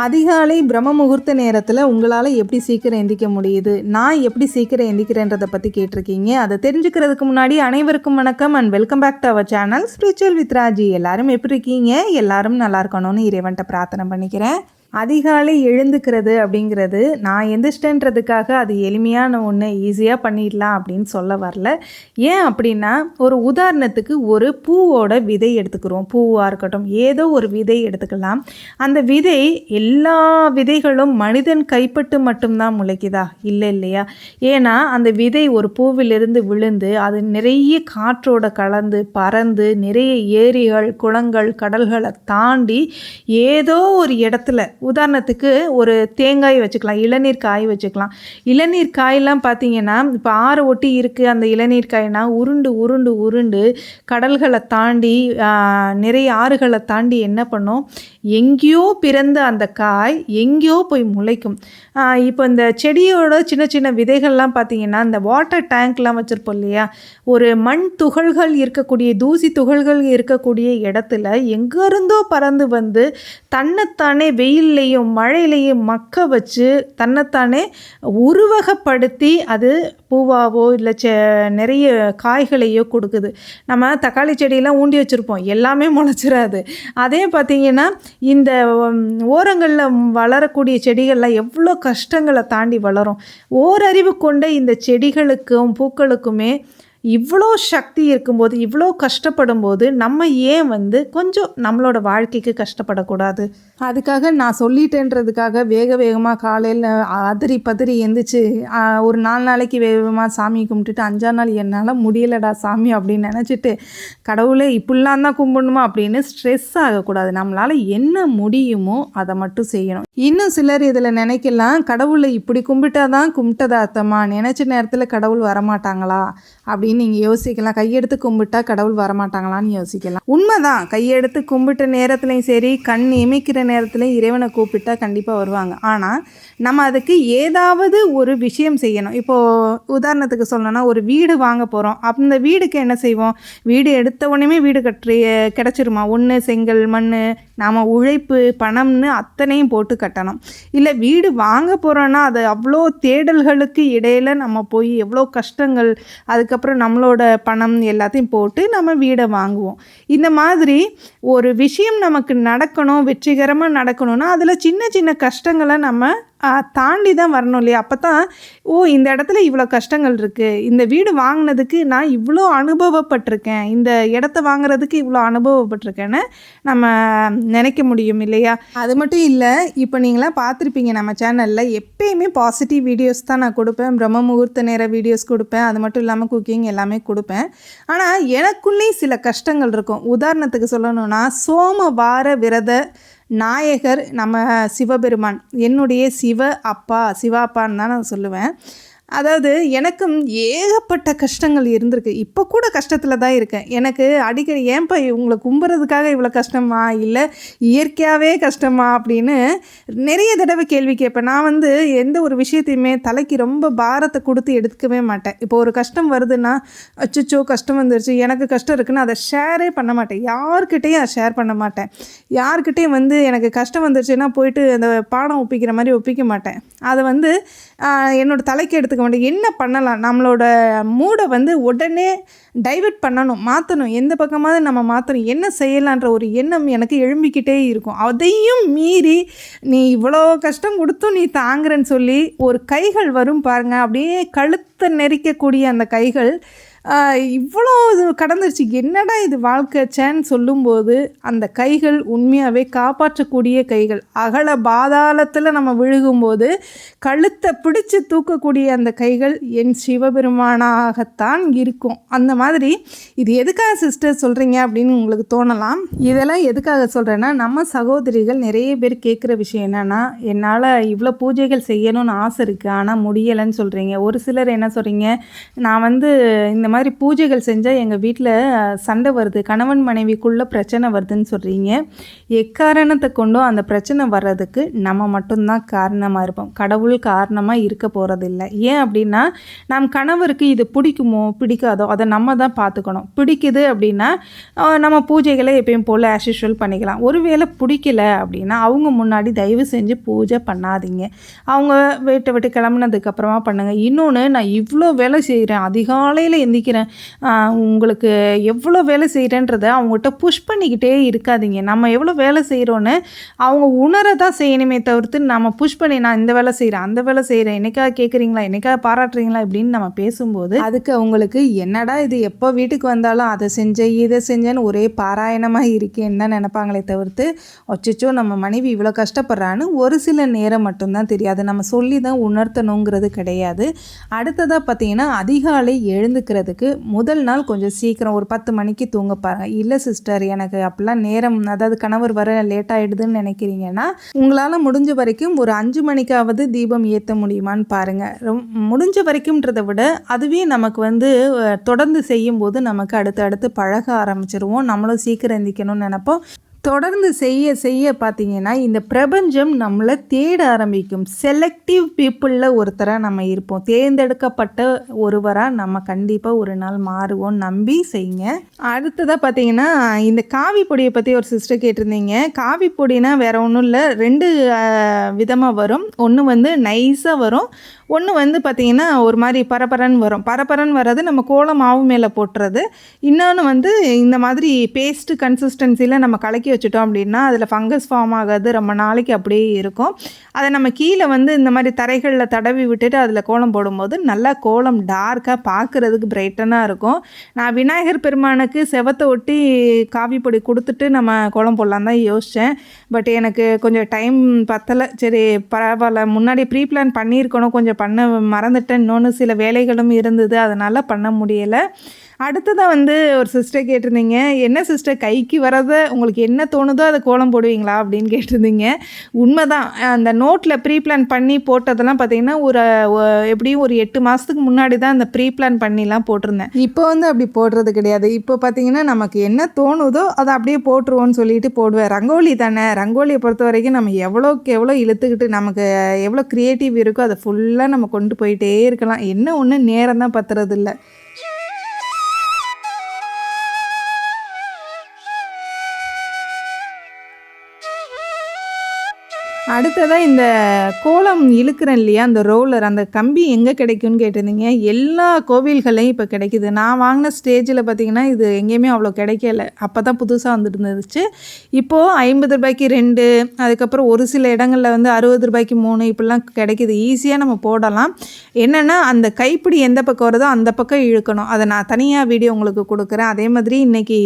அதிகாலை பிரம்ம முகூர்த்த நேரத்தில் உங்களால் எப்படி சீக்கிரம் எந்திரிக்க முடியுது, நான் எப்படி சீக்கிரம் எந்திரிக்கிறேன்றதை பற்றி கேட்டிருக்கீங்க. அதை தெரிஞ்சுக்கிறதுக்கு முன்னாடி அனைவருக்கும் வணக்கம் and welcome back to our channel spiritual with Raji. எல்லாரும் எப்படி இருக்கீங்க? எல்லாரும் நல்லா இருக்கணும்னு இறைவன்ட்ட பிரார்த்தனை பண்ணிக்கிறேன். அதிகாலை எழுந்துக்கிறது அப்படிங்கிறது நான் எந்திரிச்சிட்டேன்றதுக்காக அது எளிமையான ஒன்று, ஈஸியாக பண்ணிடலாம் அப்படின்னு சொல்ல வரல. ஏன் அப்படின்னா, ஒரு உதாரணத்துக்கு ஒரு பூவோட விதை எடுத்துக்கிறோம். பூவாக இருக்கட்டும், ஏதோ ஒரு விதை எடுத்துக்கலாம். அந்த விதை எல்லா விதைகளும் மனிதன் கைப்பட்டு மட்டும்தான் முளைக்குதா? இல்லை இல்லையா? ஏன்னா அந்த விதை ஒரு பூவிலிருந்து விழுந்து அது நிறைய காற்றோட கலந்து பறந்து நிறைய ஏரிகள், குளங்கள், கடல்களை தாண்டி ஏதோ ஒரு இடத்துல, உதாரணத்துக்கு ஒரு தேங்காய் வச்சுக்கலாம், இளநீர் காய் வச்சுக்கலாம். இளநீர் காயெல்லாம் பார்த்தீங்கன்னா இப்போ ஆறு ஒட்டி இருக்குது. அந்த இளநீர் காய்னா உருண்டு உருண்டு உருண்டு கடல்களை தாண்டி நிறைய ஆறுகளை தாண்டி என்ன பண்ணும், எங்கேயோ பிறந்த அந்த காய் எங்கேயோ போய் முளைக்கும். இப்போ இந்த செடியோட சின்ன சின்ன விதைகள்லாம் பார்த்தீங்கன்னா இந்த வாட்டர் டேங்க்லாம் வச்சுருப்போம் இல்லையா, ஒரு மண் துகள்கள் இருக்கக்கூடிய, தூசி துகள்கள் இருக்கக்கூடிய இடத்துல எங்கேருந்தோ பறந்து வந்து தன்னைத்தானே வெயில்லையும் மழையிலையும் மக்க வச்சு தன்னைத்தானே உருவகப்படுத்தி அது பூவாவோ இல்லை நிறைய காய்களையோ கொடுக்குது. நம்ம தக்காளி செடியெல்லாம் ஊண்டி வச்சுருப்போம், எல்லாமே முளைச்சிடாது. அதே பார்த்திங்கன்னா இந்த ஓரங்களில் வளரக்கூடிய செடிகள்லாம் எவ்வளோ கஷ்டங்களை தாண்டி வளரும். ஓரறிவு கொண்ட இந்த செடிகளுக்கும் பூக்களுக்குமே இவ்வளோ சக்தி இருக்கும்போது, இவ்வளோ கஷ்டப்படும் போது நம்ம ஏன் கொஞ்சம் நம்மளோட வாழ்க்கைக்கு கஷ்டப்படக்கூடாது? அதுக்காக நான் சொல்லிட்டேன்றதுக்காக வேகமாக காலையில் அதிரி பதிரி எந்திரிச்சு ஒரு 4 நாளைக்கு வேகமாக சாமி கும்பிட்டுட்டு 5ஆம் நாள் என்னால் முடியலடா சாமி அப்படின்னு நினச்சிட்டு கடவுளே இப்படிலாம் தான் கும்பிடணுமா அப்படின்னு ஸ்ட்ரெஸ் ஆகக்கூடாது. நம்மளால் என்ன முடியுமோ அதை மட்டும் செய்யணும். இன்னும் சிலர் இதில் நினைக்கலாம், கடவுளை இப்படி கும்பிட்டாதான் கும்பிட்டதா அர்த்தமா, நினச்ச நேரத்தில் கடவுள் வரமாட்டாங்களா அப்படின்னு நீங்கள் யோசிக்கலாம். கையெடுத்து கும்பிட்டா கடவுள் வரமாட்டாங்களான்னு யோசிக்கலாம். உண்மைதான், கையெடுத்து கும்பிட்ட நேரத்துலையும் சரி, கண் இமைக்கிற நேரத்துலையும் இறைவனை கூப்பிட்டா கண்டிப்பாக வருவாங்க. ஆனால் நம்ம அதுக்கு ஏதாவது ஒரு விஷயம் செய்யணும். இப்போது உதாரணத்துக்கு சொல்லணும்னா, ஒரு வீடு வாங்க போகிறோம். அந்த வீடுக்கு என்ன செய்வோம்? வீடு எடுத்த உடனே வீடு கிடச்சிருமா? ஒன்று செங்கல், மண், நாம் உழைப்பு, பணம்னு அத்தனையும் போட்டு கட்டணும். இல்லை வீடு வாங்க போகிறோன்னா அது அவ்வளோ தேடல்களுக்கு இடையில் நம்ம போய் எவ்வளோ கஷ்டங்கள், அதுக்கப்புறம் நம்மளோட பணம் எல்லாத்தையும் போட்டு நம்ம வீடை வாங்குவோம். இந்த மாதிரி ஒரு விஷயம் நமக்கு நடக்கணும், வெற்றிகரமாக நடக்கணும்னா அதில் சின்ன சின்ன கஷ்டங்களை நம்ம தாண்டி தான் வரணும் இல்லையா? அப்போ தான் இந்த இடத்துல இவ்வளோ கஷ்டங்கள் இருக்குது, இந்த வீடு வாங்கினதுக்கு நான் இவ்வளோ அனுபவப்பட்டிருக்கேன், இந்த இடத்த வாங்குறதுக்கு இவ்வளோ அனுபவப்பட்டிருக்கேன்னு நம்ம நினைக்க முடியும் இல்லையா? அது மட்டும் இல்லை, இப்போ நீங்களாம் பார்த்துருப்பீங்க நம்ம சேனலில் எப்பயுமே பாசிட்டிவ் வீடியோஸ் தான் நான் கொடுப்பேன். பிரம்ம முகூர்த்த நேர வீடியோஸ் கொடுப்பேன், அது மட்டும் இல்லாமல் குக்கிங் எல்லாமே கொடுப்பேன். ஆனால் எனக்குள்ளேயும் சில கஷ்டங்கள் இருக்கும். உதாரணத்துக்கு சொல்லணும்னா, சோமவார விரத நாயகர் நம்ம சிவபெருமான், என்னுடைய சிவாப்பான்னு தான் நான் சொல்லுவேன். அதாவது எனக்கும் ஏகப்பட்ட கஷ்டங்கள் இருந்திருக்கு. இப்போ கூட கஷ்டத்தில் தான் இருக்கேன். எனக்கு அடிக்கடி ஏன்பா இவங்களை கும்புறதுக்காக இவ்வளோ கஷ்டமா, இல்லை இயற்கையாகவே கஷ்டமா அப்படின்னு நிறைய தடவை கேள்வி கேட்பேன். நான் எந்த ஒரு விஷயத்தையுமே தலைக்கு ரொம்ப பாரத்தை கொடுத்து எடுத்துக்கவே மாட்டேன். இப்போ ஒரு கஷ்டம் வருதுன்னா, அச்சோ கஷ்டம் வந்துருச்சு, எனக்கு கஷ்டம் இருக்குன்னு அதை ஷேரே பண்ண மாட்டேன். யார்கிட்டையும் அதை ஷேர் பண்ண மாட்டேன். யார்கிட்டையும் எனக்கு கஷ்டம் வந்துருச்சுன்னா போயிட்டு அந்த பாடம் ஒப்பிக்கிற மாதிரி ஒப்பிக்க மாட்டேன். அதை என்னோடய தலைக்கு எடுத்துக்க மாட்டேன். என்ன பண்ணலாம், நம்மளோட மூடை உடனே டைவர்ட் பண்ணணும், மாற்றணும், எந்த பக்கமாவது நம்ம மாற்றணும், என்ன செய்யலான்ற ஒரு எண்ணம் எனக்கு எழும்பிக்கிட்டே இருக்கும். அதையும் மீறி நீ இவ்வளோ கஷ்டம் கொடுத்தும் நீ தாங்குறேன்னு சொல்லி ஒரு கைகள் வரும் பாருங்கள், அப்படியே கழுத்தை நெரிக்கக்கூடிய அந்த கைகள் இவ்வளோ இது கடந்துருச்சு, என்னடா இது வாழ்க்கைச்சேன்னு சொல்லும்போது அந்த கைகள் உண்மையாகவே காப்பாற்றக்கூடிய கைகள். அகல பாதாளத்தில் நம்ம விழுகும்போது கழுத்தை பிடிச்சி தூக்கக்கூடிய அந்த கைகள் என் சிவபெருமானாகத்தான் இருக்கும். அந்த மாதிரி இது எதுக்காக சிஸ்டர் சொல்கிறீங்க அப்படின்னு உங்களுக்கு தோணலாம். இதெல்லாம் எதுக்காக சொல்கிறேன்னா, நம்ம சகோதரிகள் நிறைய பேர் கேட்குற விஷயம் என்னென்னா, என்னால் இவ்வளோ பூஜைகள் செய்யணும்னு ஆசை இருக்குது ஆனால் முடியலைன்னு சொல்கிறீங்க. ஒரு சிலர் என்ன சொல்கிறீங்க, நான் இந்த மாதிரி பூஜைகள் செஞ்சால் எங்கள் வீட்டில் சண்டை வருது, கணவன் மனைவிக்குள்ளே பிரச்சனை வருதுன்னு சொல்கிறீங்க. எக்காரணத்தை கொண்டும் அந்த பிரச்சனை வர்றதுக்கு நம்ம மட்டும்தான் காரணமாக இருப்போம், கடவுள் காரணமாக இருக்க போகிறதில்ல. ஏன் அப்படின்னா, நம் கணவருக்கு இது பிடிக்குமோ பிடிக்காதோ அதை நம்ம தான் பார்த்துக்கணும். பிடிக்குது அப்படின்னா நம்ம பூஜைகளை எப்பயும் போல் ஆஸ் யூஷுவல் பண்ணிக்கலாம். ஒருவேளை பிடிக்கல அப்படின்னா அவங்க முன்னாடி தயவு செஞ்சு பூஜை பண்ணாதீங்க, அவங்க வீட்டை விட்டு கிளம்புனதுக்கப்புறமா பண்ணுங்கள். இன்னொன்று, நான் இவ்வளோ வேலை செய்கிறேன், அதிகாலையில் எந்திக்கிறேன், உங்களுக்கு எவ்வளோ வேலை செய்கிறேன்றதை அவங்ககிட்ட புஷ் பண்ணிக்கிட்டே இருக்காதீங்க. நம்ம எவ்வளோ வேலை செய்கிறோன்னு அவங்க உணர தான் செய்யணுமே தவிர்த்து நம்ம புஷ் பண்ணி நான் இந்த வேலை செய்கிறேன் அந்த வேலை செய்கிறேன், என்னைக்காக கேட்குறீங்களா, என்னைக்காக பாராட்டுறீங்களா இப்படின்னு நம்ம பேசும்போது அதுக்கு அவங்களுக்கு என்னடா இது எப்போ வீட்டுக்கு வந்தாலும் அதை செஞ்சேன் இதை செஞ்சேன்னு ஒரே பாராயணமாக இருக்கேன்னு தான் நினைப்பாங்களே தவிர்த்து அச்சோ நம்ம மனைவி இவ்வளோ கஷ்டப்படுறான்னு ஒரு சில நேரம் மட்டும்தான் தெரியாது, நம்ம சொல்லி தான் உணர்த்தணுங்கிறது கிடையாது. அடுத்ததாக பார்த்தீங்கன்னா, அதிகாலை எழுந்துக்கிறதுக்கு முதல் நாள் கொஞ்சம் சீக்கிரம் ஒரு 10 மணிக்கு தூங்க பாருங்கள். இல்லை சிஸ்டர் எனக்கு அப்படிலாம் நேரம், அதாவது கணவர் வர லேட் ஆகிடுதுன்னு நினைக்கிறீங்கன்னா உங்களால் முடிஞ்ச வரைக்கும் ஒரு 5 மணிக்காவது தீபம் ஏற்ற முடியுமான்னு பாருங்கள். முடிஞ்ச வரைக்கும்ன்றதை விட அதுவே நமக்கு தொடர்ந்து செய்யும்போது நமக்கு அடுத்து பழக ஆரம்பிச்சிருவோம், நம்மளும் சீக்கிரம் எந்திக்கணும்னு நினைப்போம். தொடர்ந்து செய்ய செய்ய பார்த்தீங்கன்னா இந்த பிரபஞ்சம் நம்மளை தேட ஆரம்பிக்கும். செலக்டிவ் பீப்புளில் ஒருத்தராக நம்ம இருப்போம், தேர்ந்தெடுக்கப்பட்ட ஒருவராக நம்ம கண்டிப்பாக ஒரு நாள் மாறுவோம், நம்பி செய்யுங்க. அடுத்ததாக பார்த்தீங்கன்னா, இந்த காவி பொடியை பற்றி ஒரு சிஸ்டர் கேட்டிருந்தீங்க. காவி பொடினா வேறு ஒன்றும் இல்லை, 2 விதமாக வரும். ஒன்று நைஸாக வரும், ஒன்று பார்த்திங்கன்னா ஒரு மாதிரி பரபரன்னு வரும். பரபரன்னு வர்றது நம்ம கோலம் மாவு மேலே போட்டுறது. இன்னொன்று இந்த மாதிரி பேஸ்ட்டு கன்சிஸ்டன்சியில் நம்ம கலக்கி வச்சுட்டோம் அப்படின்னா அதில் ஃபங்கஸ் ஃபார்ம் ஆகாது, ரொம்ப நாளைக்கு அப்படியே இருக்கும். அதை நம்ம கீழே இந்த மாதிரி தரைகளில் தடவி விட்டுட்டு அதில் கோலம் போடும்போது நல்லா கோலம் டார்க்காக பார்க்குறதுக்கு பிரைட்டனாக இருக்கும். நான் விநாயகர் பெருமானுக்கு செவத்தை ஒட்டி காவி பொடி கொடுத்துட்டு நம்ம கோலம் போடலாம் தான் யோசித்தேன். பட் எனக்கு கொஞ்சம் டைம் பத்தலை. சரி பரவாயில்ல, முன்னாடி ப்ரீ பிளான் பண்ணியிருக்கணும், கொஞ்சம் பண்ண மறந்துட்டேன், இன்னொன்று சில வேலைகளும் இருந்தது, அதனால் பண்ண முடியலை. அடுத்ததாக ஒரு சிஸ்டர் கேட்டிருந்தீங்க, என்ன சிஸ்டர் கைக்கு வரதை உங்களுக்கு என்ன தோணுதோ அதை கோலம் போடுவீங்களா அப்படின்னு கேட்டிருந்தீங்க. உண்மைதான், அந்த நோட்டில் ப்ரீ பிளான் பண்ணி போட்டதெல்லாம் பார்த்திங்கன்னா எப்படியும் ஒரு 8 மாதத்துக்கு முன்னாடி தான் அந்த ப்ரீ பிளான் பண்ணிலாம் போட்டிருந்தேன். இப்போ அப்படி போடுறது கிடையாது. இப்போ பார்த்திங்கன்னா நமக்கு என்ன தோணுதோ அதை அப்படியே போட்டுருவோன்னு சொல்லிட்டு போடுவேன். ரங்கோலி தானே, ரங்கோலியை பொறுத்த வரைக்கும் நம்ம எவ்வளோக்கு எவ்வளோ இழுத்துக்கிட்டு நமக்கு எவ்வளோ க்ரியேட்டிவ் இருக்கோ அதை ஃபுல்லாக நம்ம கொண்டு போயிட்டே இருக்கலாம். என்ன ஒன்று நேரம் தான் பத்துறதில்ல. அடுத்ததாக இந்த கோலம் இழுக்கிறேன் இல்லையா, அந்த ரோலர், அந்த கம்பி எங்கே கிடைக்கும்னு கேட்டிருந்தீங்க. எல்லா கோவில்களையும் இப்போ கிடைக்கிது. நான் வாங்கின ஸ்டேஜில் பார்த்திங்கன்னா இது எங்கேயுமே அவ்வளோ கிடைக்கல, அப்போ தான் புதுசாக வந்துருந்துச்சு. இப்போது 50 ரூபாய்க்கு 2, அதுக்கப்புறம் ஒரு சில இடங்களில் 60 ரூபாய்க்கு 3 இப்படிலாம் கிடைக்கிது. ஈஸியாக நம்ம போடலாம். என்னென்னா அந்த கைப்பிடி எந்த பக்கம் வருதோ அந்த பக்கம் இழுக்கணும். அதை நான் தனியாக வீடியோ உங்களுக்கு கொடுக்குறேன். அதே மாதிரி இன்றைக்கி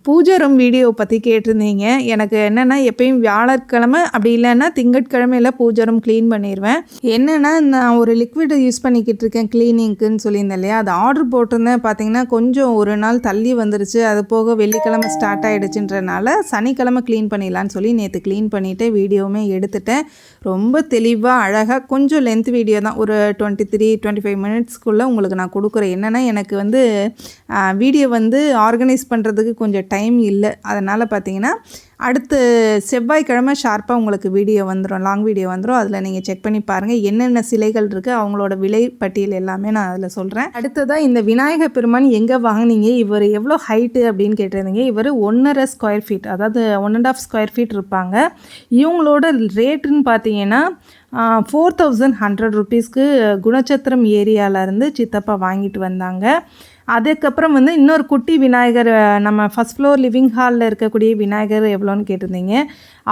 பூஜை ரூம் வீடியோ பற்றி கேட்டிருந்தீங்க. எனக்கு என்னென்னா எப்பயும் வியாழக்கிழமை அப்படி இல்லைன்னா திங்கட்கிழமையில் பூஜை ரூம் க்ளீன் பண்ணிடுவேன். என்னென்னா நான் ஒரு லிக்விட் யூஸ் பண்ணிக்கிட்டு இருக்கேன் க்ளீனிங்க்குன்னு சொல்லியிருந்தேன் இல்லையா, அது ஆர்டர் போட்டிருந்தேன். பார்த்திங்கன்னா கொஞ்சம் ஒரு நாள் தள்ளி வந்துருச்சு, அது போக வெள்ளிக்கிழமை ஸ்டார்ட் ஆகிடுச்சுன்றனால சனிக்கிழமை க்ளீன் பண்ணிடலான்னு சொல்லி நேற்று க்ளீன் பண்ணிவிட்டு வீடியோவுமே எடுத்துட்டேன். ரொம்ப தெளிவாக அழகாக, கொஞ்சம் லென்த் வீடியோ தான், ஒரு 23-25 மினிட்ஸ்க்குள்ளே உங்களுக்கு நான் கொடுக்குறேன். என்னென்னா எனக்கு வீடியோ ஆர்கனைஸ் பண்ணுறதுக்கு கொஞ்சம் டைம் இல்லை. அதனால் பார்த்திங்கன்னா அடுத்து செவ்வாய்க்கிழமை ஷார்ப்பாக உங்களுக்கு வீடியோ வந்துடும், லாங் வீடியோ வந்துடும். அதில் நீங்கள் செக் பண்ணி பாருங்கள் என்னென்ன சிலைகள் இருக்குது, அவங்களோட விலை பட்டியல் எல்லாமே நான் அதில் சொல்கிறேன். அடுத்ததாக இந்த விநாயகர் பெருமான் எங்கே வாங்கினீங்க, இவர் எவ்வளோ ஹைட்டு அப்படின்னு கேட்டிருந்தீங்க. இவர் 1.5 ஸ்கொயர் ஃபீட், அதாவது 1.5 ஸ்கொயர் ஃபீட் இருப்பாங்க. இவங்களோட ரேட்டுன்னு பார்த்தீங்கன்னா 4100 ருபீஸ்க்கு குணச்சத்திரம் ஏரியாவிலேருந்து சித்தப்பா வாங்கிட்டு வந்தாங்க. அதுக்கப்புறம் இன்னொரு குட்டி விநாயகர், நம்ம ஃபஸ்ட் ஃப்ளோர் லிவிங் ஹாலில் இருக்கக்கூடிய விநாயகர் எவ்வளோன்னு கேட்டிருந்தீங்க.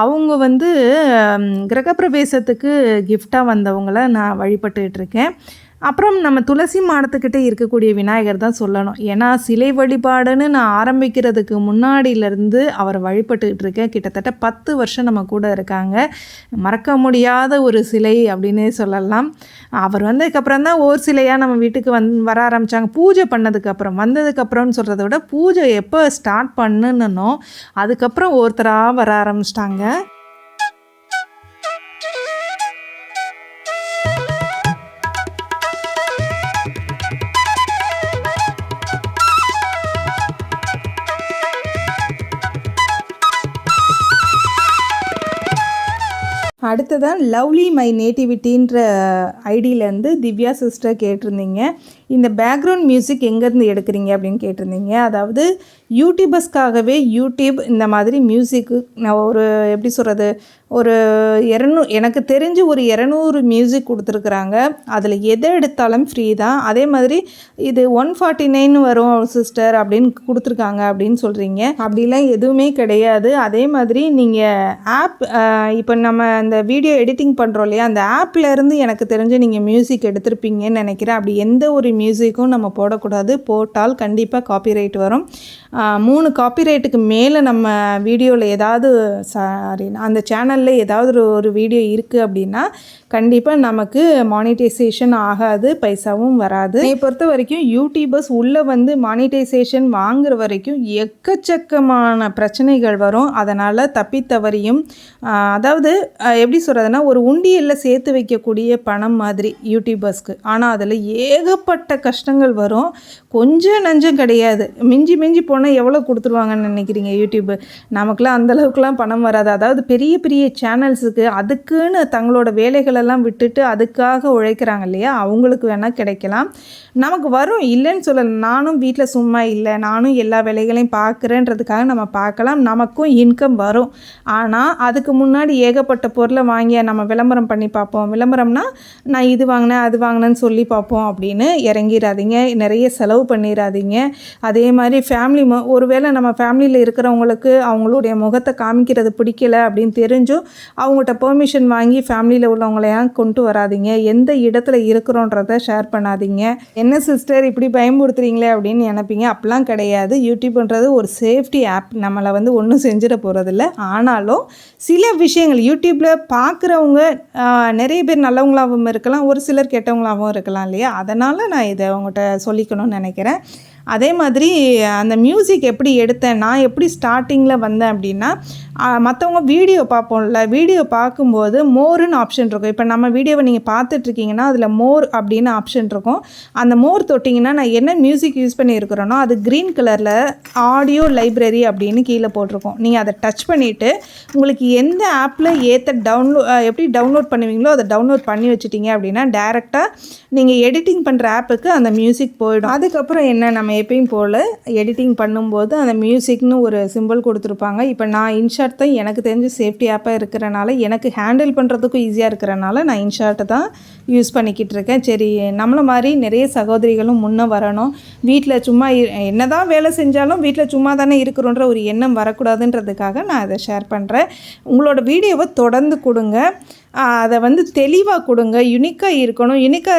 அவங்க கிரகப்பிரவேசத்துக்கு கிஃப்டாக வந்தவங்கள நான் வழிபட்டுருக்கேன். அப்புறம் நம்ம துளசி மாடத்துக்கிட்டே இருக்கக்கூடிய விநாயகர் தான் சொல்லணும். ஏன்னா சிலை வழிபாடுன்னு நான் ஆரம்பிக்கிறதுக்கு முன்னாடியிலேருந்து அவரை வழிபட்டுக்கிட்டு இருக்கேன். கிட்டத்தட்ட 10 வருஷம் நம்ம கூட இருக்காங்க. மறக்க முடியாத ஒரு சிலை அப்படின்னே சொல்லலாம். அவர் வந்ததுக்கப்புறம் தான் ஒரு சிலையாக நம்ம வீட்டுக்கு வர ஆரம்பித்தாங்க. பூஜை பண்ணதுக்கப்புறம், வந்ததுக்கப்புறம்னு சொல்கிறத விட பூஜை எப்போ ஸ்டார்ட் பண்ணணுன்னோ அதுக்கப்புறம் ஒருத்தராக வர ஆரம்பிச்சிட்டாங்க. அடுத்ததான் லவ்லி மை நேட்டிவிட்டின்ற ஐடியிலேருந்து திவ்யா சிஸ்டர் கேட்டிருந்தீங்க, இந்த பேக்ரவுண்ட் மியூசிக் எங்கேருந்து எடுக்கிறீங்க அப்படின்னு கேட்டிருந்தீங்க. அதாவது யூடியூபர்ஸ்க்காகவே யூடியூப் இந்த மாதிரி மியூசிக்கு நான் ஒரு எப்படி சொல்கிறது, ஒரு எனக்கு தெரிஞ்சு ஒரு 200 மியூசிக் கொடுத்துருக்குறாங்க. அதில் எதை எடுத்தாலும் ஃப்ரீ தான். அதே மாதிரி இது 149 வரும் சிஸ்டர் அப்படின்னு கொடுத்துருக்காங்க அப்படின்னு சொல்கிறீங்க. அப்படிலாம் எதுவுமே கிடையாது. அதே மாதிரி நீங்கள் ஆப் இப்போ நம்ம அந்த வீடியோ எடிட்டிங் பண்ணுறோம் இல்லையா, அந்த ஆப்லேருந்து எனக்கு தெரிஞ்சு நீங்கள் மியூசிக் எடுத்திருப்பீங்கன்னு நினைக்கிறேன். அப்படி எந்த ஒரு மியூசிக்கும் நம்ம போடக்கூடாது. போட்டால் கண்டிப்பாக காப்பிரைட் வரும். 3 காப்பிரைட்டுக்கு மேலே நம்ம வீடியோவில் ஏதாவது அந்த சேனலில் ஏதாவது ஒரு வீடியோ இருக்குது அப்படின்னா கண்டிப்பாக நமக்கு மானிட்டைசேஷன் ஆகாது, பைசாவும் வராது. என்னை பொறுத்த வரைக்கும் யூடியூபர்ஸ் உள்ளே வந்து மானிட்டைசேஷன் வாங்குற வரைக்கும் எக்கச்சக்கமான பிரச்சனைகள் வரும். அதனால் தப்பித்தவரையும் அதாவது எப்படி சொல்கிறதுனா, ஒரு உண்டியலில் சேர்த்து வைக்கக்கூடிய பணம் மாதிரி யூடியூபர்ஸ்க்கு. ஆனால் அதில் ஏகப்பட்ட கஷ்டங்கள் வரும். கொஞ்சம் நஞ்சம் கிடையாது. மிஞ்சி மிஞ்சி போனால் எவ்வளோ கொடுத்துருவாங்கன்னு நினைக்கிறீங்க யூடியூப்பு? நமக்குலாம் அந்தளவுக்குலாம் பணம் வராது. அதாவது பெரிய பெரிய சேனல்ஸுக்கு அதுக்குன்னு தங்களோட வேலைகளெல்லாம் விட்டுட்டு அதுக்காக உழைக்கிறாங்க இல்லையா, அவங்களுக்கு வேணால் கிடைக்கலாம். நமக்கு வரும், இல்லைன்னு சொல்லலை. நானும் வீட்டில் சும்மா இல்லை, நானும் எல்லா வேலைகளையும் பார்க்குறேன்றதுக்காக நம்ம பார்க்கலாம், நமக்கும் இன்கம் வரும். ஆனால் அதுக்கு முன்னாடி ஏகப்பட்ட பொருளை வாங்கி நம்ம விளம்பரம் பண்ணி பார்ப்போம். விளம்பரம்னா நான் இது வாங்கினேன் அது வாங்கினேன்னு சொல்லி பார்ப்போம் அப்படின்னு இறங்கிடாதீங்க. நிறைய செலவு பண்ணிடாதீங்க. அதே மாதிரி ஒருவேளை நம்ம ஃபேமிலியில் இருக்கிறவங்களுக்கு அவங்களுடைய முகத்தை காமிக்கிறது பிடிக்கல அப்படின்னு தெரிஞ்சும் அவங்கள்ட்ட பெர்மிஷன் வாங்கி ஃபேமிலியில் உள்ளவங்களையும் கொண்டு வராதிங்க. எந்த இடத்துல இருக்கிறோன்றதை ஷேர் பண்ணாதீங்க. என்ன சிஸ்டர் இப்படி பயன்படுத்துகிறீங்களே அப்படின்னு நினைப்பீங்க. அப்படிலாம் கிடையாது. யூடியூப்ன்றது ஒரு சேஃப்டி ஆப். நம்மளை வந்து ஒன்றும் செஞ்சிட போகிறதில்ல. ஆனாலும் சில விஷயங்கள் யூடியூப்பில் பார்க்குறவங்க நிறைய பேர் நல்லவங்களாகவும் இருக்கலாம், ஒரு சிலர் கெட்டவங்களாகவும் இருக்கலாம் இல்லையா. அதனால் நான் இதை அவங்கள்ட்ட சொல்லிக்கணும்னு நினைக்கிறேன். அதே மாதிரி அந்த மியூசிக் எப்படி எடுத்தேன், நான் எப்படி ஸ்டார்டிங்கில் வந்தேன் அப்படின்னா, மற்றவங்க வீடியோ பார்ப்போம்ல, வீடியோ பார்க்கும்போது மோருன்னு ஆப்ஷன் இருக்கும். இப்போ நம்ம வீடியோவை நீங்கள் பார்த்துட்ருக்கீங்கன்னா அதில் மோர் அப்படின்னு ஆப்ஷன் இருக்கும். அந்த மோர் தொட்டிங்கன்னா நான் என்ன மியூசிக் யூஸ் பண்ணியிருக்கிறேனோ அது க்ரீன் கலரில் ஆடியோ லைப்ரரி அப்படின்னு கீழே போட்டிருக்கோம். நீங்கள் அதை டச் பண்ணிவிட்டு உங்களுக்கு எந்த ஆப்பில் எப்படி டவுன்லோட் பண்ணுவீங்களோ அதை டவுன்லோட் பண்ணி வச்சுட்டிங்க அப்படின்னா டைரெக்டாக நீங்கள் எடிட்டிங் பண்ணுற ஆப்புக்கு அந்த மியூசிக் போயிடும். அதுக்கப்புறம் என்ன, நம்ம எப்பயும் போல் எடிட்டிங் பண்ணும்போது அந்த மியூசிக்னு ஒரு சிம்பிள் கொடுத்துருப்பாங்க. இப்போ நான் இன்ஷாட் தான் எனக்கு தெரிஞ்சு சேஃப்டி ஆப்பாக இருக்கிறனால, எனக்கு ஹேண்டில் பண்ணுறதுக்கும் ஈஸியாக இருக்கிறனால நான் இன்ஷாட்டை தான் யூஸ் பண்ணிக்கிட்டு இருக்கேன். சரி, நம்மளை மாதிரி நிறைய சகோதரிகளும் முன்னே வரணும். வீட்டில் சும்மா என்ன தான் வேலை செஞ்சாலும் வீட்டில் சும்மா தானே இருக்கிறோன்ற ஒரு எண்ணம் வரக்கூடாதுன்றதுக்காக நான் அதை ஷேர் பண்ணுறேன். உங்களோட வீடியோவை தொடர்ந்து கொடுங்க. அதை வந்து தெளிவாக கொடுங்க. யுனிக்காக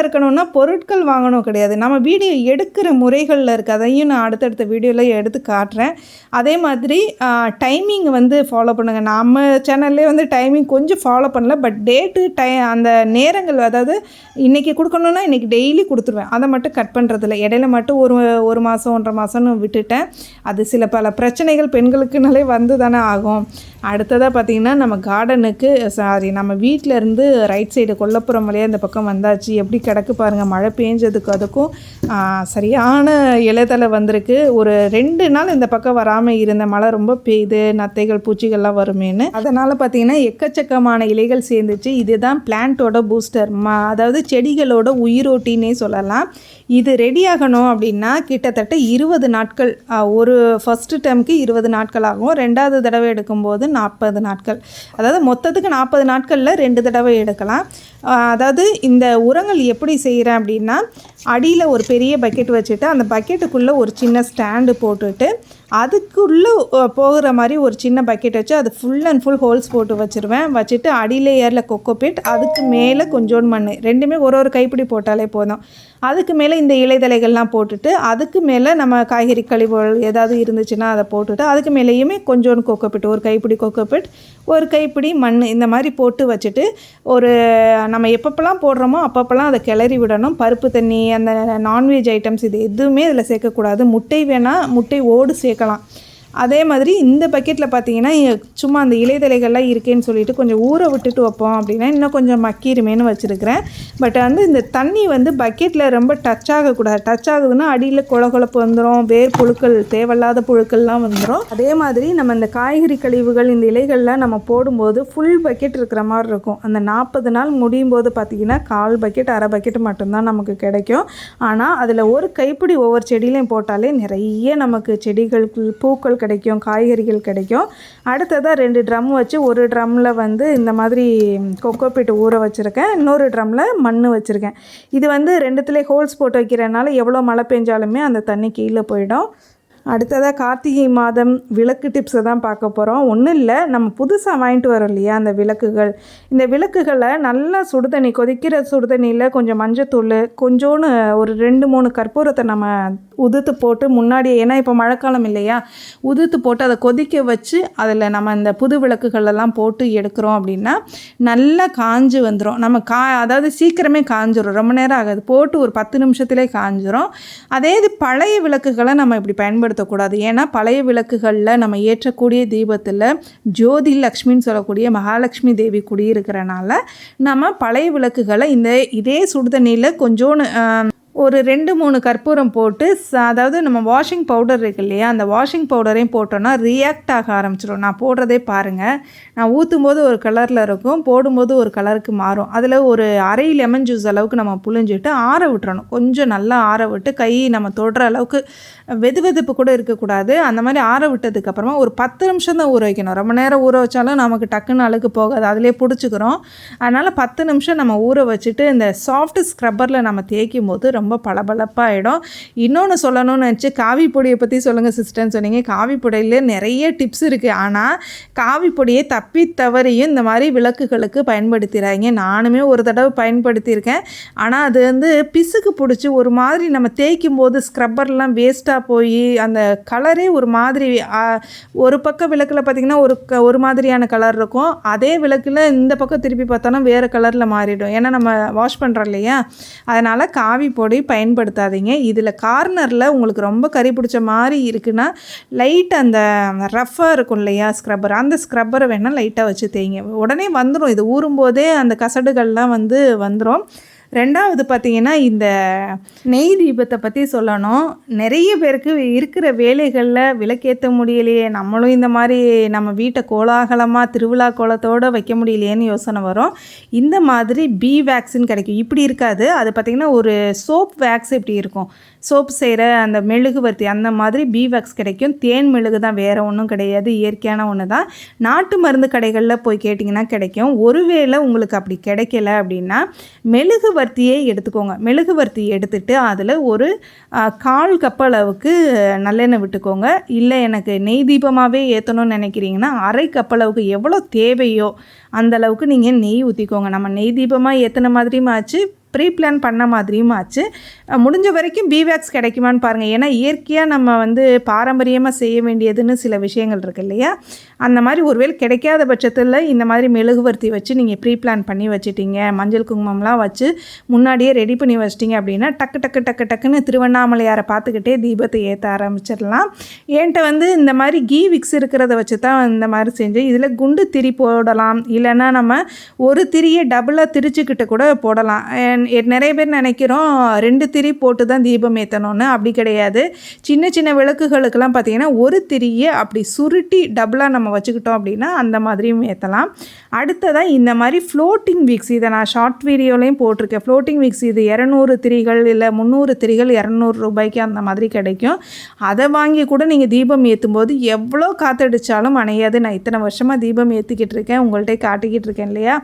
இருக்கணும்னா பொருட்கள் வாங்கணும் கிடையாது. நம்ம வீடியோ எடுக்கிற முறைகளில் இருக்குது. அதையும் நான் அடுத்தடுத்த வீடியோவில் எடுத்து காட்டுறேன். அதே மாதிரி டைமிங் வந்து ஃபாலோ பண்ணுங்கள். நம்ம சேனல்லே வந்து டைமிங் கொஞ்சம் ஃபாலோ பண்ணல, பட் அந்த நேரங்கள், அதாவது இன்றைக்கி கொடுக்கணுன்னா இன்றைக்கி டெய்லி கொடுத்துருவேன். அதை மட்டும் கட் பண்ணுறதில்ல. இடையில மட்டும் ஒரு மாதம் 1.5 மாதம்னு விட்டுட்டேன். அது பல பிரச்சனைகள் பெண்களுக்குனாலே வந்து தானே ஆகும். அடுத்ததாக பார்த்திங்கன்னா நம்ம வீட்டிலேருந்து ரைட் சைடு கொல்லப்புறம் வழியாக இந்த பக்கம் வந்தாச்சு. எப்படி கிடக்கு பாருங்கள். மழை பெஞ்சதுக்கு அதுக்கும் சரியான இலைதலை வந்திருக்கு. ஒரு 2 நாள் இந்த பக்கம் வராமல் இருந்த மழை ரொம்ப பெய்யுது, நத்தைகள் பூச்சிகள்லாம் வருமேன்னு. அதனால் பார்த்திங்கன்னா எக்கச்சக்கமான இலைகள் சேர்ந்துச்சு. இதுதான் பிளான்ட்டோட பூஸ்டர், அதாவது செடிகளோட உயிரோட்டின்னே சொல்லலாம். இது ரெடி ஆகணும் அப்படின்னா கிட்டத்தட்ட 20 நாட்கள். ஒரு ஃபஸ்ட்டு டைமுக்கு 20 நாட்கள் ஆகும். 2வது தடவை எடுக்கும்போது 40 நாட்கள். அதாவது மொத்தத்துக்கு 40 நாட்களில் 2 தடவை எடுக்கலாம். அதாவது இந்த உரங்கள் எப்படி செய்கிறேன் அப்படின்னா, அடியில் ஒரு பெரிய பக்கெட் வச்சுட்டு அந்த பக்கெட்டுக்குள்ளே ஒரு சின்ன ஸ்டாண்டு போட்டுட்டு அதுக்குள்ளே போகிற மாதிரி ஒரு சின்ன பக்கெட் வச்சு அது ஃபுல் அண்ட் ஃபுல் ஹோல்ஸ் போட்டு வச்சுட்டு அடிலேயரில் கொக்கோபிட், அதுக்கு மேலே கொஞ்சோண்டு மண், ரெண்டுமே ஒரு கைப்பிடி போட்டாலே போதும். அதுக்கு மேலே இந்த இலைதலைகள்லாம் போட்டுட்டு அதுக்கு மேலே நம்ம காய்கறி கழிவுகள் ஏதாவது இருந்துச்சுன்னா அதை போட்டுட்டு அதுக்கு மேலேயுமே கொஞ்சோண்டு கொக்கோபிட், ஒரு கைப்பிடி கொக்கோபிட், ஒரு கைப்பிடி மண், இந்த மாதிரி போட்டு வச்சுட்டு நம்ம எப்பப்பெல்லாம் போடுறோமோ அப்பப்பெல்லாம் அதை கிளறி விடணும். பருப்பு தண்ணி, அந்த நான்வெஜ் ஐட்டம்ஸ் இது எதுவுமே இதில் சேர்க்கக்கூடாது. முட்டை வேணால் முட்டை ஓடு சேர்க்கலாம். அதே மாதிரி இந்த பக்கெட்டில் பார்த்தீங்கன்னா சும்மா அந்த இலைதலைகள்லாம் இருக்கேன்னு சொல்லிட்டு கொஞ்சம் ஊற விட்டுட்டு வைப்போம் அப்படின்னா இன்னும் கொஞ்சம் மக்கிருமேனு வச்சுருக்கிறேன். பட் வந்து இந்த தண்ணி வந்து பக்கெட்டில் ரொம்ப டச் ஆகக்கூடாது. டச் ஆகுதுன்னா அடியில் கொழப்பு வந்துடும், வேர் புழுக்கள், தேவையில்லாத புழுக்கள்லாம் வந்துடும். அதே மாதிரி நம்ம இந்த காய்கறி கழிவுகள் இந்த இலைகள்லாம் நம்ம போடும்போது ஃபுல் பக்கெட் இருக்கிற மாதிரி இருக்கும். அந்த 40 நாள் முடியும் போது பார்த்திங்கன்னா 1/4 பக்கெட் 1/2 பக்கெட் மட்டும்தான் நமக்கு கிடைக்கும். ஆனால் அதில் ஒரு கைப்பிடி ஒவ்வொரு செடியிலையும் போட்டாலே நிறைய நமக்கு செடிகளுக்கு பூக்கள் கிடைக்கும், காய்கறிகள் கிடைக்கும். அடுத்ததாக 2 ட்ரம் வச்சு ஒரு ட்ரம்மில் வந்து இந்த மாதிரி கொக்கோபீட் ஊற வச்சுருக்கேன், இன்னொரு ட்ரம்மில் மண் வச்சுருக்கேன். இது வந்து 2த்துலேயே ஹோல்ஸ் போட்டு வைக்கிறனால எவ்வளோ மழை பெஞ்சாலுமே அந்த தண்ணி கீழே போயிடும். அடுத்ததாக கார்த்திகை மாதம் விளக்கு டிப்ஸை தான் பார்க்க போகிறோம். ஒன்றும் இல்லை, நம்ம புதுசாக வாங்கிட்டு வரோம் இல்லையா அந்த விளக்குகள், இந்த விளக்குகளை நல்லா சுடுதண்ணி, கொதிக்கிற சுடுதண்ணியில் கொஞ்சம் மஞ்சத்தூள், கொஞ்சோன்னு ஒரு 2-3 கற்பூரத்தை நம்ம உதுத்து போட்டு முன்னாடியே, ஏன்னா இப்போ மழைக்காலம் இல்லையா, உதுத்து போட்டு அதை கொதிக்க வச்சு அதில் நம்ம இந்த புது விளக்குகளெல்லாம் போட்டு எடுக்கிறோம் அப்படின்னா நல்லா காஞ்சு வந்துடும். நம்ம அதாவது சீக்கிரமே காஞ்சிரும், ரொம்ப நேரம் ஆகாது, போட்டு ஒரு 10 நிமிஷத்துலேயே காஞ்சிரும். அதே இது பழைய விளக்குகளை நம்ம இப்படி பயன்படுத்தக்கூடாது. ஏன்னா பழைய விளக்குகளில் நம்ம ஏற்றக்கூடிய தீபத்தில் ஜோதி லக்ஷ்மின்னு சொல்லக்கூடிய மகாலட்சுமி தேவி குடியிருக்கிறனால நம்ம பழைய விளக்குகளை இதே சுடுதண்ணியில் கொஞ்சோன்னு ஒரு 2-3 கற்பூரம் போட்டு, அதாவது நம்ம வாஷிங் பவுடர் இருக்கு இல்லையா, அந்த வாஷிங் பவுடரையும் போட்டோன்னா ரியாக்ட் ஆக ஆரம்பிச்சிடும். நான் போடுறதே பாருங்கள், நான் ஊற்றும் போது ஒரு கலரில் இருக்கும், போடும்போது ஒரு கலருக்கு மாறும். அதில் ஒரு அரை லெமன் ஜூஸ் அளவுக்கு நம்ம புழிஞ்சிட்டு ஆற விட்டுறணும். கொஞ்சம் நல்லா ஆற விட்டு கை நம்ம தொடுற அளவுக்கு வெதுவெதுப்பு கூட இருக்கக்கூடாது. அந்த மாதிரி ஆற விட்டதுக்கப்புறமா ஒரு 10 நிமிஷம் தான் ஊற வைக்கணும். ரொம்ப நேரம் ஊற வச்சாலும் நமக்கு டக்குன்னு அழுக்கு போகாது, அதிலே பிடிச்சிக்கிறோம். அதனால் 10 நிமிஷம் நம்ம ஊற வச்சுட்டு இந்த சாஃப்ட் ஸ்க்ரப்பரில் நம்ம தேய்க்கும் போது ரொம்ப பளபளப்பாகிடும். இன்னொன்று சொல்லணும்னு நினச்சி, காவி பொடியை பற்றி சொல்லுங்கள் சிஸ்டர்னு சொன்னீங்க. காவி பொடியில் நிறைய டிப்ஸ் இருக்குது. ஆனால் காவி பொடியை தப்பி தவறியும் இந்த மாதிரி விளக்குகளுக்கு பயன்படுத்திடுறாங்க. நானுமே ஒரு தடவை பயன்படுத்தியிருக்கேன். ஆனால் அது வந்து பிசுக்கு பிடிச்சி ஒரு மாதிரி நம்ம தேய்க்கும் போது ஸ்க்ரப்பர்லாம் வேஸ்ட்டாக போய் அந்த கலரே ஒரு மாதிரி, ஒரு பக்கம் விளக்கில் பார்த்திங்கன்னா ஒரு மாதிரியான கலர் இருக்கும், அதே விளக்கில் இந்த பக்கம் திருப்பி பார்த்தோன்னா வேறு கலரில் மாறிடும். ஏன்னா நம்ம வாஷ் பண்ணுறோம் இல்லையா, அதனால் காவி பொடி பயன்படுத்தாதீங்க. இதில் கார்னரில் உங்களுக்கு ரொம்ப கறி பிடிச்ச மாதிரி இருக்குன்னா லைட் அந்த ரஃப்பாக இருக்கும் இல்லையா ஸ்க்ரப்பர், அந்த ஸ்க்ரப்பரை வேணால் லைட்டாக வச்சு தேய்ங்க, உடனே வந்துடும். இது ஊறும்போதே அந்த கசடுகள்லாம் வந்துடும். ரெண்டாவது பார்த்திங்கன்னா இந்த நெய் தீபத்தை பற்றி சொல்லணும். நிறைய பேருக்கு இருக்கிற வேலைகளில் விளக்கேற்ற முடியலையே, நம்மளும் இந்த மாதிரி நம்ம வீட்டை கோலாகலமாக திருவிழா கோலத்தோடு வைக்க முடியலையேன்னு யோசனை வரும். இந்த மாதிரி பீ வேக்ஸ்ன்னு கிடைக்கும். இப்படி இருக்காது, அது பார்த்திங்கன்னா ஒரு சோப் வேக்ஸ் இப்படி இருக்கும், சோப்பு செய்கிற அந்த மெழுகுவர்த்தி அந்த மாதிரி பீ வேக்ஸ் கிடைக்கும். தேன் மெழுகு தான், வேறு ஒன்றும் கிடையாது, இயற்கையான ஒன்று தான். நாட்டு மருந்து கடைகளில் போய் கேட்டிங்கன்னா கிடைக்கும். ஒருவேளை உங்களுக்கு அப்படி கிடைக்கல அப்படின்னா மெழுகுவர்த்தியே எடுத்துக்கோங்க. மெழுகுவர்த்தி எடுத்துகிட்டு அதில் ஒரு 1/4 கப் அளவுக்கு நல்லெண்ணெய் விட்டுக்கோங்க. இல்லை எனக்கு நெய் தீபமாகவே ஏற்றணும்னு நினைக்கிறீங்கன்னா 1/2 கப் அளவுக்கு எவ்வளோ தேவையோ அந்த அளவுக்கு நீங்கள் நெய் ஊற்றிக்கோங்க. நம்ம நெய் தீபமாக ஏற்றின மாதிரியும் ஆச்சு, ப்ரீ பிளான் பண்ண மாதிரியும் ஆச்சு. முடிஞ்ச வரைக்கும் பீ வேக்ஸ் கிடைக்குமான்னு பாருங்கள். ஏன்னா இயற்கையாக நம்ம வந்து பாரம்பரியமாக செய்ய வேண்டியதுன்னு சில விஷயங்கள் இருக்குது இல்லையா, அந்த மாதிரி ஒருவேளை கிடைக்காத பட்சத்தில் இந்த மாதிரி மெழுகுவர்த்தி வச்சு நீங்கள் ப்ரீ பிளான் பண்ணி வச்சுட்டீங்க, மஞ்சள் குங்குமம்லாம் வச்சு முன்னாடியே ரெடி பண்ணி வச்சிட்டிங்க அப்படின்னா டக்குன்னு திருவண்ணாமலையாரை பார்த்துக்கிட்டே தீபத்தை ஏற்ற ஆரம்பிச்சிடலாம். என்கிட்ட வந்து இந்த மாதிரி கீ விக்ஸ் இருக்கிறத வச்சு தான் இந்த மாதிரி செஞ்சு, இதில் குண்டு திரி போடலாம், இல்லைன்னா நம்ம ஒரு திரியை டபுளாக திரிச்சுக்கிட்டு கூட போடலாம். நிறைய பேர் நினைக்கிறோம் 2 திரி போட்டு தான் தீபம் ஏற்றணும்னு, அப்படி கிடையாது. சின்ன சின்ன விளக்குகளுக்கெல்லாம் பார்த்திங்கன்னா ஒரு திரியை அப்படி சுருட்டி டபுளாக நம்ம வச்சுக்கிட்டோம் அப்படின்னா அந்த மாதிரியும் ஏற்றலாம். அடுத்ததாக இந்த மாதிரி ஃப்ளோட்டிங் விக்ஸ், இதை நான் ஷார்ட் வீடியோலையும் போட்டிருக்கேன். ஃப்ளோட்டிங் விக்ஸ் இது 200 திரிகள் இல்லை 300 திரிகள் 200 ரூபாய்க்கு அந்த மாதிரி கிடைக்கும். அதை வாங்கி கூட நீங்கள் தீபம் ஏற்றும் போது எவ்வளோ காற்றடிச்சாலும் அணையாது. நான் இத்தனை வருஷமாக தீபம் ஏற்றிக்கிட்டு இருக்கேன், உங்கள்கிட்ட காட்டிக்கிட்டு இருக்கேன் இல்லையா.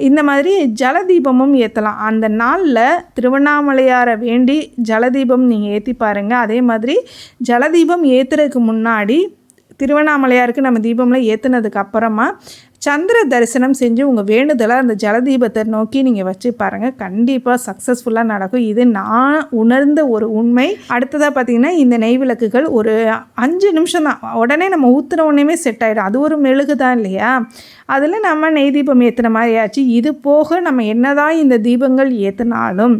இந்த மாதிரி ஜலதீபமும் ஏற்றலாம். அந்த நாளில் திருவண்ணாமலையாரை வேண்டி ஜலதீபம் நீங்கள் ஏற்றி பாருங்கள். அதே மாதிரி ஜலதீபம் ஏற்றுறதுக்கு முன்னாடி திருவண்ணாமலையாருக்கு நம்ம தீபம்லாம் ஏற்றுனதுக்கு அப்புறமா சந்திர தரிசனம் செஞ்சு உங்கள் வேண்டுதலை அந்த ஜலதீபத்தை நோக்கி நீங்கள் வச்சு பாருங்கள், கண்டிப்பாக சக்ஸஸ்ஃபுல்லாக நடக்கும். இது நான் உணர்ந்த ஒரு உண்மை. அடுத்ததாக பார்த்திங்கன்னா, இந்த நெய் விளக்குகள் ஒரு 5 நிமிஷம் தான், உடனே நம்ம ஊற்றுன உடனே செட் ஆகிடும். அது ஒரு மெழுகு தான் இல்லையா, அதில் நம்ம நெய் தீபம் ஏற்றுன மாதிரி ஆச்சு. இது போக நம்ம என்னதான் இந்த தீபங்கள் ஏற்றினாலும்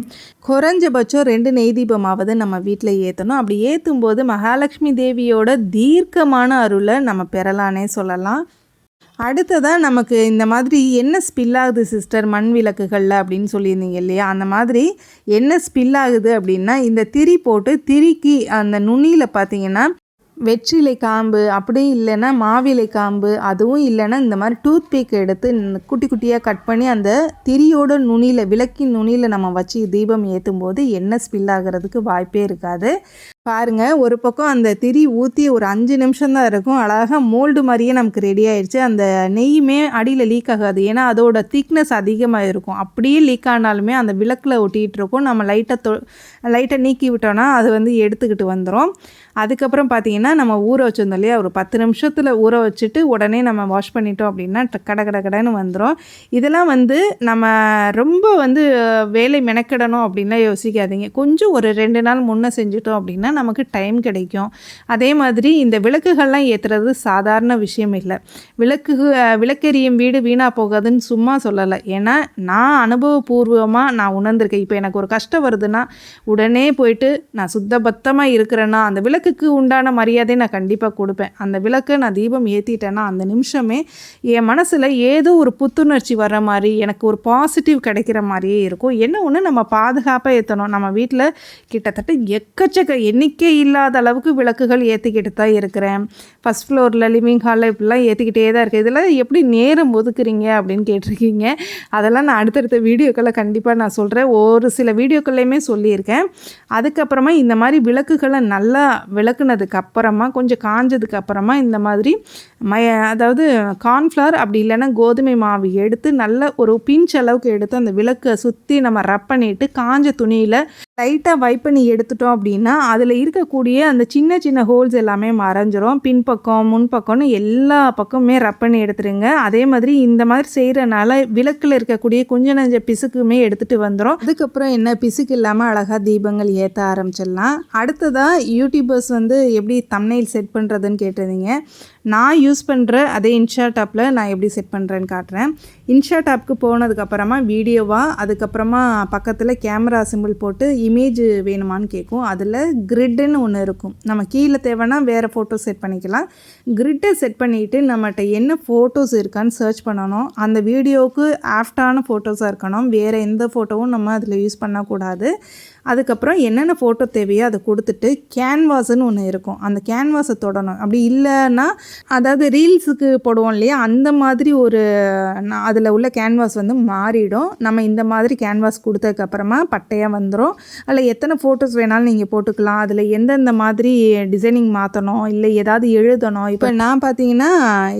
குறைஞ்சபட்சம் 2 நெய் தீபமாவது நம்ம வீட்டில் ஏற்றணும். அப்படி ஏற்றும் போது மகாலட்சுமி தேவியோட தீர்க்கமான அருளை நம்ம பெறலானே சொல்லலாம். அடுத்ததாக நமக்கு இந்த மாதிரி என்ன ஸ்பில் ஆகுது சிஸ்டர் மண் விளக்குகளில் அப்படின்னு சொல்லியிருந்தீங்க இல்லையா, அந்த மாதிரி என்ன ஸ்பில் ஆகுது அப்படின்னா, இந்த திரி போட்டு திரிக்கு அந்த நுனியில் பார்த்திங்கன்னா வெற்றிலை காம்பு, அப்படி இல்லைன்னா மாவிலை காம்பு, அதுவும் இல்லைன்னா இந்த மாதிரி டூத் பீக் எடுத்து குட்டி குட்டியாக கட் பண்ணி அந்த திரியோட நுனியில், விளக்கின் நுனியில் நம்ம வச்சு தீபம் ஏற்றும் போது எண்ணெய் ஸ்பில் ஆகிறதுக்கு வாய்ப்பே இருக்காது. பாருங்கள், ஒரு பக்கம் அந்த திரி ஊற்றி ஒரு 5 நிமிஷம் தான் இருக்கும், அழகாக மோல்டு மாதிரியே நமக்கு ரெடி ஆயிடுச்சு. அந்த நெய்யுமே அடியில் லீக் ஆகாது, ஏன்னா அதோட திக்னஸ் அதிகமாக இருக்கும். அப்படியே லீக் ஆனாலுமே அந்த விளக்கில் ஒட்டிகிட்டு இருக்கும். நம்ம லைட்டாக நீக்கி விட்டோன்னா அது வந்து எடுத்துக்கிட்டு வந்துடும். அதுக்கப்புறம் பார்த்திங்கன்னா, நம்ம ஊற வச்சுருந்தோம் இல்லையா, ஒரு 10 நிமிஷத்தில் ஊற வச்சுட்டு உடனே நம்ம வாஷ் பண்ணிட்டோம் அப்படின்னா கடைன்னு வந்துடும். இதெல்லாம் வந்து நம்ம ரொம்ப வந்து வேலை மெனக்கிடணும் அப்படின்லாம் யோசிக்காதீங்க. கொஞ்சம் ஒரு 2 நாள் முன்னே செஞ்சுட்டோம் அப்படின்னா நமக்கு டைம் கிடைக்கும். அதே மாதிரி இந்த விளக்குகள்லாம் ஏற்றுறது சாதாரண விஷயம் இல்லை. விளக்கெரியும் வீடு வீணாக போகாதுன்னு சும்மா சொல்லலை. ஏன்னா நான் அனுபவபூர்வமாக நான் உணர்ந்திருக்கேன். இப்போ எனக்கு ஒரு கஷ்டம் வருதுன்னா உடனே போயிட்டு நான் சுத்தபத்தமாக இருக்கிறேன்னா அந்த விளக்குக்கு உண்டான மரியாதை நான் கண்டிப்பாக கொடுப்பேன். அந்த விளக்கை நான் தீபம் ஏற்றிட்டேன்னா அந்த நிமிஷமே என் மனசில் ஏதோ ஒரு புத்துணர்ச்சி வர்ற மாதிரி, எனக்கு ஒரு பாசிட்டிவ் கிடைக்கிற மாதிரியே இருக்கும். என்ன ஒன்று, நம்ம பாதுகாப்பாக ஏற்றணும். நம்ம வீட்டில் கிட்டத்தட்ட எக்கச்சக்க எண்ணிக்கை இல்லாத அளவுக்கு விளக்குகள் ஏற்றிக்கிட்டு தான் இருக்கிறேன். ஃபஸ்ட் ஃப்ளோரில், லிவிங் ஹாலில் இப்படிலாம் ஏற்றிக்கிட்டே தான் இருக்குது. இதெல்லாம் எப்படி நேரம் ஒதுக்குறீங்க அப்படின்னு கேட்டிருக்கீங்க. அதெல்லாம் நான் அடுத்தடுத்த வீடியோக்களை கண்டிப்பாக நான் சொல்கிறேன். ஒரு சில வீடியோக்கள்லையுமே சொல்லியிருக்கேன். அதுக்கப்புறமா இந்த மாதிரி விளக்குகளை நல்லா விளக்குனதுக்கு அப்புறமா, கொஞ்சம் காஞ்சதுக்கு அப்புறமா இந்த மாதிரி அதாவது கார்ன்ஃப்ளவர் அப்படி இல்லைன்னா கோதுமை மாவு எடுத்து நல்ல ஒரு பிஞ்ச் அளவுக்கு எடுத்து அந்த விளக்கை சுற்றி நம்ம ரப் பண்ணிவிட்டு காஞ்ச துணியில் லைட்டாக வைப் பண்ணி எடுத்துட்டோம் அப்படின்னா அதில் இருக்கக்கூடிய அந்த சின்ன சின்ன ஹோல்ஸ் எல்லாமே மறைஞ்சிரும். பின்பக்கம் முன்பக்கம்னு எல்லா பக்கமுமே ரப் பண்ணி எடுத்துருங்க. அதே மாதிரி இந்த மாதிரி செய்கிறனால விளக்கில் இருக்கக்கூடிய கொஞ்சம் நஞ்ச பிசுக்குமே எடுத்துகிட்டு வந்துடும். அதுக்கப்புறம் என்ன, பிசுக்கு இல்லாமல் அழகாக தீபங்கள் ஏற்ற ஆரம்பிச்சிடலாம். அடுத்ததாக யூடியூபர்ஸ் வந்து எப்படி தம்ப்நெயில் செட் பண்ணுறதுன்னு கேட்டிருந்தீங்க. நான் யூஸ் பண்ணுற அதே இன்ஷாட் ஆப்பில் நான் எப்படி செட் பண்ணுறேன்னு காட்டுறேன். இன்ஷாட் ஆப்புக்கு போனதுக்கப்புறமா வீடியோவாக, அதுக்கப்புறமா பக்கத்தில் கேமரா சிம்பிள் போட்டு இமேஜ் வேணுமான்னு கேட்கும். அதில் கிரிட்டுன்னு ஒன்று இருக்கும். நம்ம கீழே தேவைன்னா வேறு ஃபோட்டோ செட் பண்ணிக்கலாம். கிரிட்டை செட் பண்ணிவிட்டு நம்மகிட்ட என்ன ஃபோட்டோஸ் இருக்கான்னு சர்ச் பண்ணணும். அந்த வீடியோவுக்கு ஆப்டான ஃபோட்டோஸாக இருக்கணும். வேறு எந்த ஃபோட்டோவும் நம்ம அதில் யூஸ் பண்ணக்கூடாது. அதுக்கப்புறம் என்னென்ன ஃபோட்டோ தேவையோ அதை கொடுத்துட்டு கேன்வாஸ்ன்னு ஒன்று இருக்கும், அந்த கேன்வாஸை தொடணும். அப்படி இல்லைன்னா, அதாவது ரீல்ஸுக்கு போடுவோம் இல்லையா, அந்த மாதிரி ஒரு அதில் உள்ள கேன்வாஸ் வந்து மாறிடும். நம்ம இந்த மாதிரி கேன்வாஸ் கொடுத்ததுக்கப்புறமா பட்டையாக வந்துடும். அதில் எத்தனை ஃபோட்டோஸ் வேணாலும் நீங்கள் போட்டுக்கலாம். அதில் எந்தெந்த மாதிரி டிசைனிங் மாற்றணும், இல்லை ஏதாவது எழுதணும். இப்போ நான் பார்த்தீங்கன்னா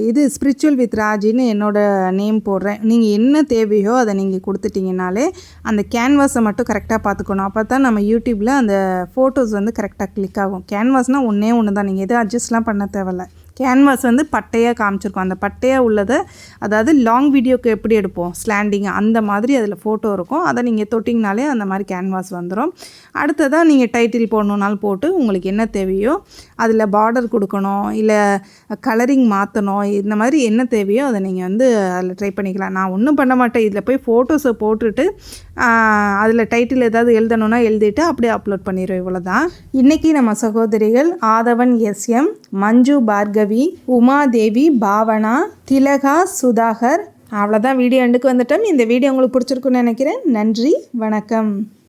இது ஸ்பிரிச்சுவல் வித் ராஜின்னு என்னோடய நேம் போடுறேன். நீங்கள் என்ன தேவையோ அதை நீங்கள் கொடுத்துட்டிங்கனாலே அந்த கேன்வாஸை மட்டும் கரெக்டாக பார்த்துக்கணும். அப்போ தான் நம்ம யூடியூப்பில் அந்த ஃபோட்டோஸ் வந்து கரெக்டாக கிளிக் ஆகும். கேன்வாஸ்னால் ஒன்றே ஒன்று தான், நீங்கள் எதுவும் அட்ஜஸ்ட்லாம் பண்ண தேவையில்ல. கேன்வாஸ் வந்து பட்டையாக காமிச்சிருக்கோம். அந்த பட்டையாக உள்ளதை, அதாவது லாங் வீடியோக்கு எப்படி எடுப்போம் ஸ்லாண்டிங்காக, அந்த மாதிரி அதில் ஃபோட்டோ இருக்கும். அதை நீங்கள் தொட்டிங்கனாலே அந்த மாதிரி கேன்வாஸ் வந்துடும். அடுத்ததாக நீங்கள் டைட்டில் போடணுன்னாலும் போட்டு உங்களுக்கு என்ன தேவையோ, அதில் பார்டர் கொடுக்கணும், இல்லை கலரிங் மாற்றணும், இந்த மாதிரி என்ன தேவையோ அதை நீங்கள் வந்து அதில் ட்ரை பண்ணிக்கலாம். நான் ஒன்றும் பண்ண மாட்டேன். இதில் போய் ஃபோட்டோஸை போட்டுட்டு அதில் டைட்டில் ஏதாவது எழுதணுன்னா எழுதிட்டு அப்படியே அப்லோட் பண்ணிடுவேன். இவ்வளோதான். இன்றைக்கி நம்ம சகோதரிகள் ஆதவன் எஸ்எம், மஞ்சு பார்கவி, உமாதேவி, பாவனா, திலகா, சுதாகர். அவ்வளோதான். வீடியோ எண்டுக்கு வந்துட்டோம். இந்த வீடியோ உங்களுக்கு பிடிச்சிருக்குன்னு நினைக்கிறேன். நன்றி, வணக்கம்.